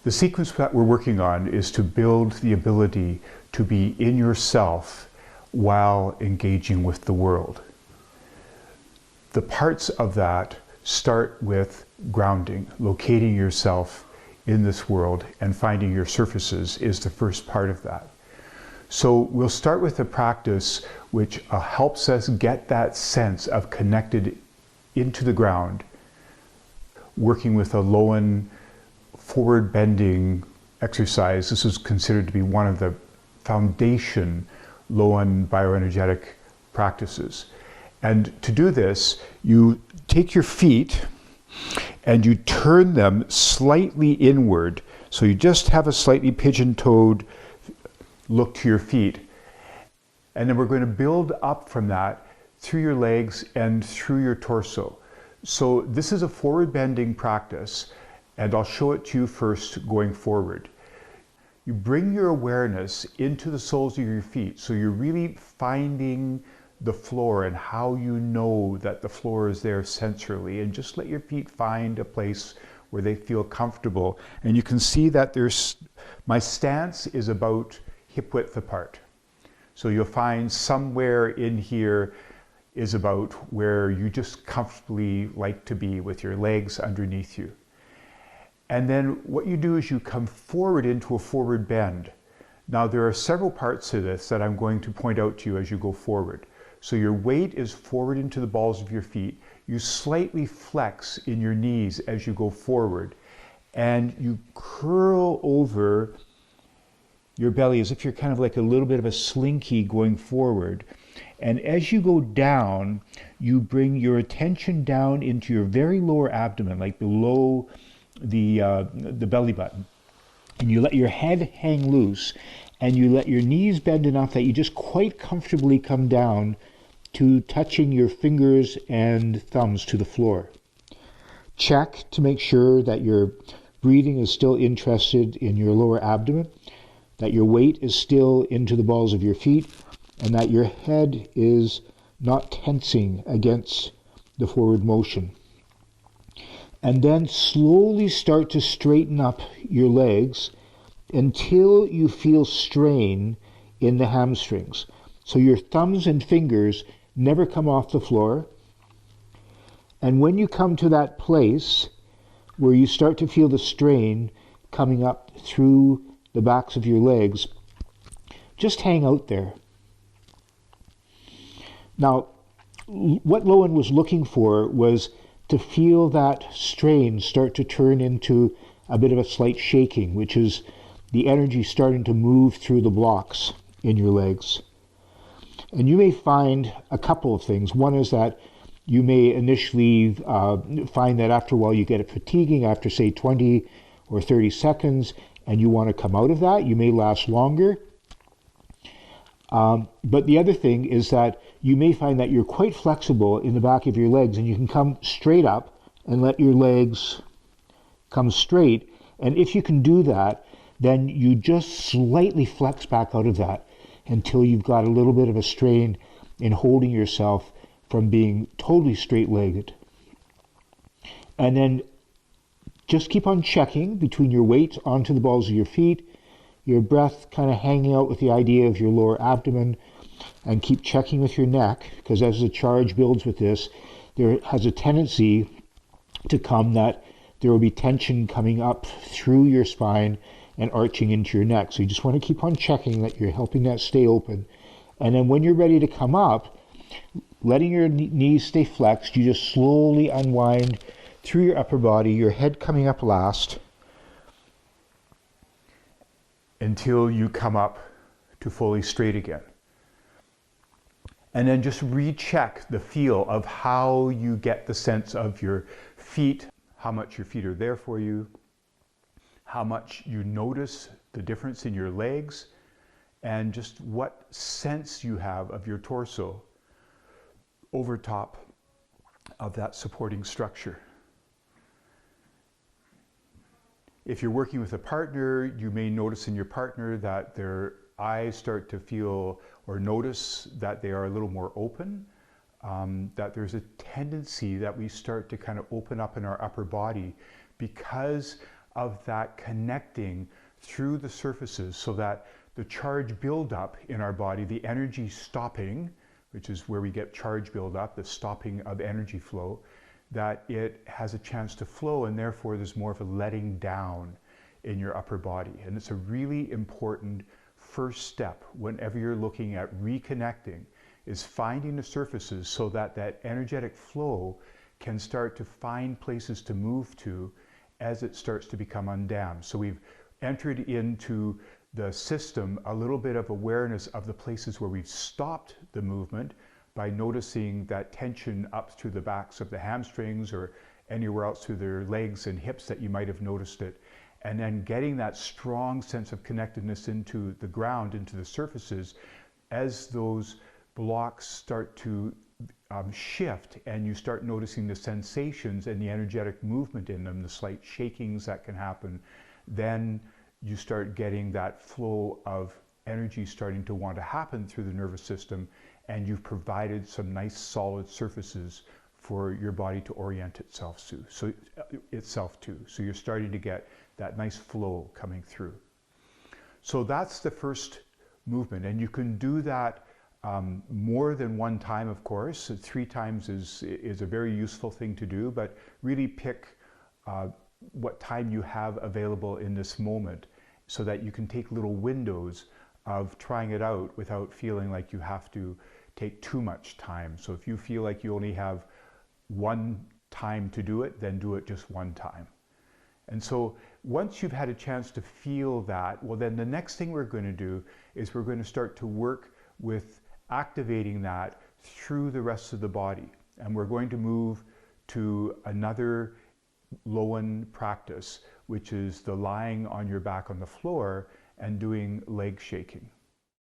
The sequence that we're working on is to build the ability to be in yourself while engaging with the world. The parts of that start with grounding, locating yourself in this world and finding your surfaces is the first part of that. So we'll start with a practice which helps us get that sense of connected into the ground, working with a Lowen forward bending exercise. This is considered to be one of the foundation Lowen bioenergetic practices. And to do this, you take your feet and you turn them slightly inward. So you just have a slightly pigeon-toed look to your feet. And then we're going to build up from that through your legs and through your torso. So this is a forward bending practice, and I'll show it to you first going forward. You bring your awareness into the soles of your feet, so you're really finding the floor and how you know that the floor is there sensorily, and just let your feet find a place where they feel comfortable. And you can see that my stance is about hip width apart. So you'll find somewhere in here is about where you just comfortably like to be with your legs underneath you. And then what you do is you come forward into a forward bend. Now there are several parts to this that I'm going to point out to you as you go forward. So your weight is forward into the balls of your feet. You slightly flex in your knees as you go forward, and you curl over your belly as if you're kind of like a little bit of a slinky going forward. And as you go down, you bring your attention down into your very lower abdomen, like below the belly button. And you let your head hang loose, and you let your knees bend enough that you just quite comfortably come down to touching your fingers and thumbs to the floor. Check to make sure that your breathing is still interested in your lower abdomen, that your weight is still into the balls of your feet, and that your head is not tensing against the forward motion. And then slowly start to straighten up your legs until you feel strain in the hamstrings. So your thumbs and fingers never come off the floor. And when you come to that place where you start to feel the strain coming up through the backs of your legs, just hang out there. Now, what Lowen was looking for was to feel that strain start to turn into a bit of a slight shaking, which is the energy starting to move through the blocks in your legs. And you may find a couple of things. One is that you may initially find that after a while you get it fatiguing after, say, 20 or 30 seconds, and you want to come out of that. You may last longer. But the other thing is that you may find that you're quite flexible in the back of your legs, and you can come straight up and let your legs come straight. And if you can do that, then you just slightly flex back out of that until you've got a little bit of a strain in holding yourself from being totally straight-legged. And then just keep on checking between your weight onto the balls of your feet, your breath kind of hanging out with the idea of your lower abdomen, and keep checking with your neck, because as the charge builds with this, there has a tendency to come that there will be tension coming up through your spine and arching into your neck. So you just want to keep on checking that you're helping that stay open. And then when you're ready to come up, letting your knees stay flexed, you just slowly unwind through your upper body, your head coming up last, until you come up to fully straight again. And then just recheck the feel of how you get the sense of your feet, how much your feet are there for you, how much you notice the difference in your legs, and just what sense you have of your torso over top of that supporting structure. If you're working with a partner, you may notice in your partner that their eyes start to feel or notice that they are a little more open, that there's a tendency that we start to kind of open up in our upper body because of that connecting through the surfaces so that the charge buildup in our body, the energy stopping, which is where we get charge buildup, the stopping of energy flow, that it has a chance to flow, and therefore there's more of a letting down in your upper body. And it's a really important first step whenever you're looking at reconnecting, is finding the surfaces so that that energetic flow can start to find places to move to as it starts to become undammed. So we've entered into the system a little bit of awareness of the places where we've stopped the movement by noticing that tension up through the backs of the hamstrings or anywhere else through their legs and hips that you might have noticed it. And then getting that strong sense of connectedness into the ground, into the surfaces, as those blocks start to shift and you start noticing the sensations and the energetic movement in them, the slight shakings that can happen, then you start getting that flow of energy starting to want to happen through the nervous system, and you've provided some nice solid surfaces for your body to orient itself to. So you're starting to get that nice flow coming through. So that's the first movement, and you can do that more than one time, of course. 3 times is a very useful thing to do, but really pick what time you have available in this moment so that you can take little windows of trying it out without feeling like you have to take too much time. So if you feel like you only have one time to do it, then do it just one time. And so once you've had a chance to feel that, well, then the next thing we're going to do is we're going to start to work with activating that through the rest of the body. And we're going to move to another Lowen practice, which is the lying on your back on the floor and doing leg shaking.